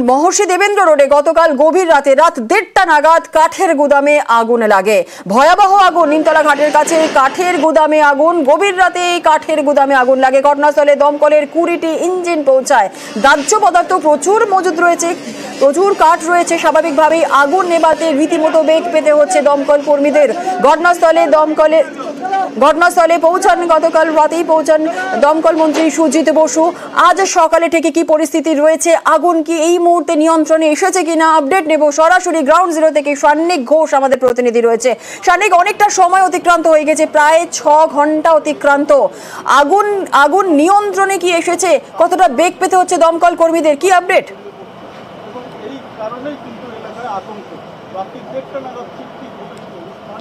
মহর্ষি দেবেন্দ্র রোডে গতকাল গভীর রাতে রাত 1:30 নাগাদ কাঠের গুদামে আগুন লাগে। ভয়াবহ আগুন। নিমতলা ঘাটের কাছে কাঠের গুদামে আগুন। গভীর রাতে কাঠের গুদামে আগুন লাগে। ঘটনাস্থলে দমকলের 20টি ইঞ্জিন পৌঁছায়। দাহ্য পদার্থ প্রচুর মজুদ রয়েছে, প্রচুর কাঠ রয়েছে। স্বাভাবিকভাবেই আগুন নেভাতে রীতিমতো বেগ পেতে হচ্ছে দমকল কর্মীদের। ঘটনাস্থলে পৌঁছান গতকাল রাতেই পৌঁছান দমকল মন্ত্রী সুজিত বসু। আজ সকালে থেকে কি পরিস্থিতি রয়েছে, আগুন কি এই মুহূর্তে নিয়ন্ত্রণে এসেছে কিনা আপডেট নেব সরাসরি গ্রাউন্ড জিরো থেকে। সান্নিক ঘোষ আমাদের প্রতিনিধি রয়েছে। সান্নিক, অনেকটা সময় অতিক্রান্ত হয়ে গেছে, প্রায় 6 ঘন্টা অতিক্রান্ত। আগুন নিয়ন্ত্রণে কি এসেছে, কতটা বেগ পেতে হচ্ছে দমকল কর্মীদের, কি আপডেট?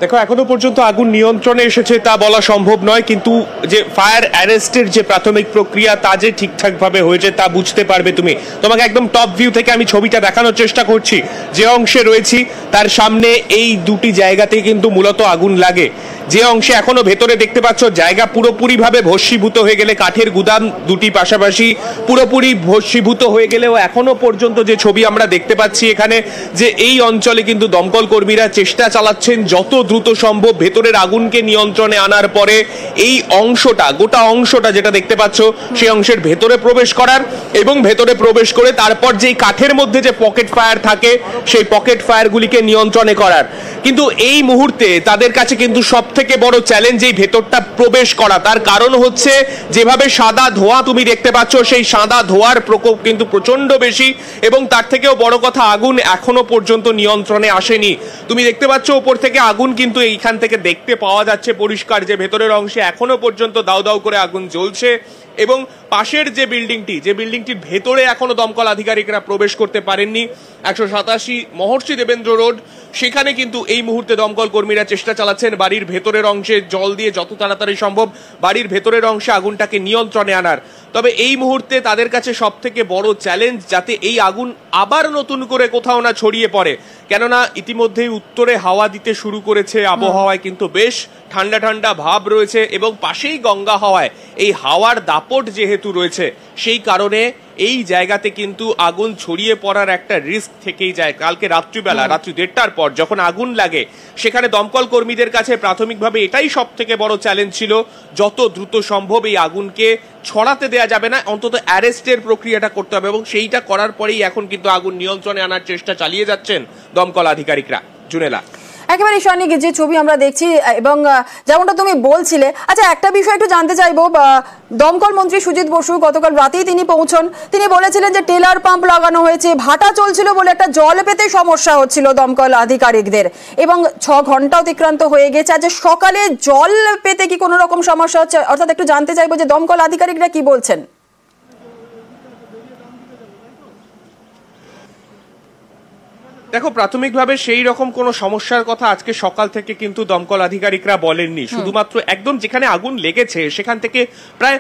দেখো, এখনো পর্যন্ত আগুন নিয়ন্ত্রণে এসেছে তা বলা সম্ভব নয়, কিন্তু যে ফায়ার অ্যারেস্টের যে প্রাথমিক প্রক্রিয়া তা যে ঠিকঠাকভাবে হয়েছে তা বুঝতে পারবে তুমি। তোমাকে একদম টপ ভিউ থেকে আমি ছবিটা দেখানোর চেষ্টা করছি। যে অংশে রয়েছি তার সামনে এই দুটি জায়গাতেই কিন্তু মূলত আগুন লাগে। যে অংশে এখনো ভেতরে দেখতে পাচ্ছ জায়গা পুরোপুরিভাবে ভস্মীভূত হয়ে গেলে, কাঠের গুদাম দুটি পাশাপাশি পুরোপুরি ভস্মীভূত হয়ে গেলেও এখনো পর্যন্ত যে ছবি আমরা দেখতে পাচ্ছি এখানে, যে এই অঞ্চলে কিন্তু দমকল কর্মীরা চেষ্টা চালাচ্ছেন যত দ্রুত সম্ভব ভেতরের আগুনকে নিয়ন্ত্রণে আনার পরে এই অংশটা, গোটা অংশটা যেটা দেখতে পাচ্ছ সেই অংশের ভেতরে প্রবেশ করার এবং ভেতরে প্রবেশ করে তারপর যেই কাঠের মধ্যে যে পকেট ফায়ার থাকে সেই পকেট ফায়ারগুলিকে নিয়ন্ত্রণে করার। কিন্তু এই মুহূর্তে তাদের কাছে কিন্তু সব থেকে বড় চ্যালেঞ্জ এই ভেতরটা প্রবেশ করা। তার কারণ হচ্ছে যেভাবে সাদা ধোঁয়া তুমি দেখতে পাচ্ছ, সেই সাদা ধোঁয়ার প্রকোপ কিন্তু প্রচন্ড বেশি এবং তার থেকেও বড় কথা আগুন এখনো পর্যন্ত নিয়ন্ত্রণে আসেনি। তুমি দেখতে পাচ্ছ উপর থেকে আগুন কিন্তু এইখান থেকে দেখতে পাওয়া যাচ্ছে পরিষ্কার যে ভেতরের অংশে এখনো পর্যন্ত দাউ দাউ করে আগুন জ্বলছে এবং পাশের যে বিল্ডিংটির ভেতরে এখনো দমকল আধিকারিকরা প্রবেশ করতে পারেননি। 187 মহর্ষি দেবেন্দ্র রোড, সেখানে কিন্তু এই মুহূর্তে দমকল কর্মীরা চেষ্টা চালাচ্ছেন বাড়ির ভেতরের অংশে জল দিয়ে যত তাড়াতাড়ি সম্ভব বাড়ির ভেতরের অংশে আগুনটাকে নিয়ন্ত্রণে আনার। তবে এই মুহূর্তে তাদের কাছে সব থেকে বড় চ্যালেঞ্জ যাতে এই আগুন আবার নতুন করে কোথাও না ছড়িয়ে পড়ে, কেননা ইতিমধ্যেই উত্তরে হাওয়া দিতে শুরু করেছে। আবহাওয়ায় কিন্তু বেশ ঠান্ডা ঠান্ডা ভাব রয়েছে এবং পাশেই গঙ্গা হাওয়ায় এই হাওয়ার দাপট যেহেতু রয়েছে সেই কারণে এই জায়গাতে কিন্তু আগুন ছড়িয়ে পড়ার একটা রিস্ক থেকেই যায়। কালকে রাত্রি 1:30টার পর যখন আগুন লাগে সেখানে দমকল কর্মীদের কাছে প্রাথমিকভাবে এটাই সব থেকে বড় চ্যালেঞ্জ ছিল, যত দ্রুত সম্ভব এই আগুনকে ছড়াতে দেয়া যাবে না, অন্তত অ্যারেস্টের প্রক্রিয়াটা করতে হবে এবং সেইটা করার পরেই এখন কিন্তু আগুন নিয়ন্ত্রণে আনার চেষ্টা চালিয়ে যাচ্ছেন দমকল আধিকারিকরা। জুনেলা, একেবারে সানিক যে ছবি আমরা দেখছি এবং যেমনটা তুমি বলছিলে, আচ্ছা একটা বিষয় একটু জানতে চাইবো। দমকল মন্ত্রী সুজিত বসু গতকাল রাতেই তিনি পৌঁছন, তিনি বলেছিলেন যে টেলার পাম্প লাগানো হয়েছে, ভাটা চলছিল বলে একটা জল পেতে সমস্যা হচ্ছিল দমকল আধিকারিকদের এবং 6 ঘন্টা অতিক্রান্ত হয়ে গেছে। আজ সকালে জল পেতে কি কোনো রকম সমস্যা হচ্ছে, অর্থাৎ একটু জানতে চাইবো যে দমকল আধিকারিকরা কি বলছেন। দেখো, প্রাথমিকভাবে সেই রকম কোনো সমস্যার কথা আজকে সকাল থেকে কিন্তু দমকল আধিকারিকরা বলেননি। শুধুমাত্র একদম যেখানে আগুন লেগেছে সেখান থেকে প্রায়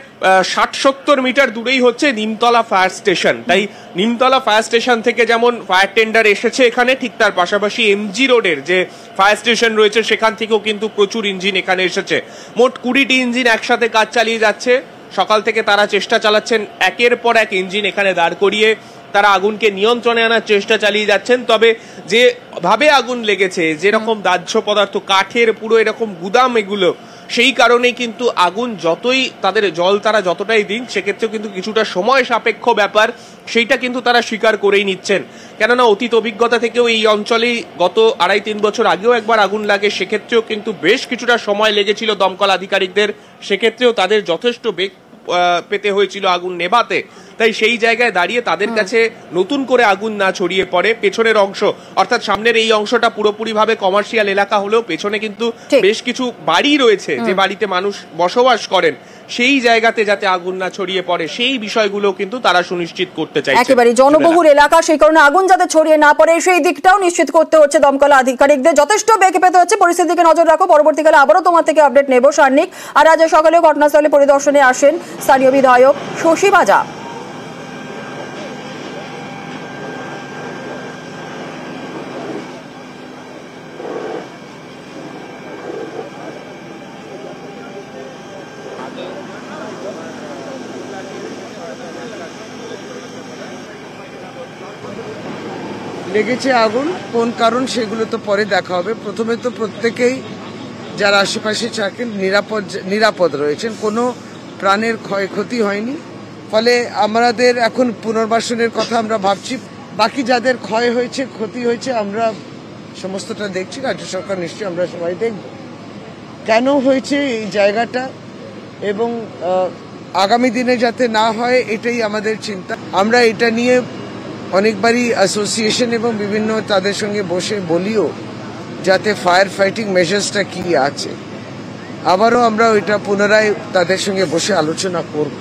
60-70 মিটার দূরেই হচ্ছে নিমতলা ফায়ার স্টেশন। তাই নিমতলা ফায়ার স্টেশন থেকে যেমন ফায়ার টেন্ডার এসেছে এখানে, ঠিক তার পাশাপাশি এমজি রোডের যে ফায়ার স্টেশন রয়েছে সেখান থেকেও কিন্তু প্রচুর ইঞ্জিন এখানে এসেছে। মোট 20টি ইঞ্জিন একসাথে কাজ চালিয়ে যাচ্ছে। সকাল থেকে তারা চেষ্টা চালাচ্ছেন একের পর এক ইঞ্জিন এখানে দাঁড় করিয়ে তারা আগুনকে নিয়ন্ত্রণে আনার চেষ্টা চালিয়ে যাচ্ছেন। তবে যে ভাবে আগুন লেগেছে, যেরকম দাহ্য পদার্থ, কাঠের পুরো এরকম গুদাম এগুলো, সেই কারণেই কিন্তু আগুন যতই তাদের জল তারা যতটাই দিন সেক্ষেত্রেও কিন্তু কিছুটা সময় সাপেক্ষ ব্যাপার, সেইটা কিন্তু তারা স্বীকার করেই নিচ্ছেন। কেননা অতীত অভিজ্ঞতা থেকেও এই অঞ্চলেই গত 2.5-3 বছর আগেও একবার আগুন লাগে, সেক্ষেত্রেও কিন্তু বেশ কিছুটা সময় লেগেছিল দমকল আধিকারিকদের, সেক্ষেত্রেও তাদের যথেষ্ট বেগ পেতে হয়েছিল আগুন নেভাতে। তাই সেই জায়গায় দাঁড়িয়ে তাদের কাছে নতুন করে আগুন না ছড়িয়ে পড়ে পেছনের অংশ, অর্থাৎ সামনের এই অংশটা পুরোপুরিভাবে কমার্শিয়াল এলাকা হলেও পেছনে কিন্তু বেশ কিছু বাড়ি রয়েছে যে বাড়িতে মানুষ বসবাস করেন, সেই জায়গাতে যাতে আগুন না ছড়িয়ে পড়ে সেই বিষয়গুলো কিন্তু তারা সুনিশ্চিত করতে চাইছে। একেবারে জনবহুল এলাকা, সেই কারণে আগুন যাতে ছড়িয়ে না পড়ে সেই দিকটাও নিশ্চিত করতে হচ্ছে দমকল আধিকারিকদের। যথেষ্ট বেগ পেতে হচ্ছে, পরিস্থিতিকে নজর রাখো। পরবর্তীকালে আবারও তোমার থেকে আপডেট নেব সার্নিক। আর আজ সকালে ঘটনাস্থলে পরিদর্শনে আসেন স্থানীয় বিধায়ক শশী বাজা। লেগেছে আগুন, কোন কারণ সেগুলো তো পরে দেখা হবে। প্রথমে তো প্রত্যেকেই যারা আশেপাশে থাকেন নিরাপদ রয়েছেন, কোনো প্রাণের ক্ষয়ক্ষতি হয়নি। ফলে আমাদের এখন পুনর্বাসনের কথা আমরা ভাবছি। বাকি যাদের ক্ষয় হয়েছে, ক্ষতি হয়েছে, আমরা সমস্তটা দেখছি। রাজ্য সরকার নিশ্চয়ই আমরা সবাই দেখব কেন হয়েছে এই জায়গাটা, এবং আগামী দিনে যাতে না হয় এটাই আমাদের চিন্তা। আমরা এটা নিয়ে অনেকবারই অ্যাসোসিয়েশন এবং বিভিন্ন তাদের সঙ্গে বসে বলিও যাতে ফায়ার ফাইটিং মেজার্সটা কি আছে, আবারও আমরা ওইটা পুনরায় তাদের সঙ্গে বসে আলোচনা করব।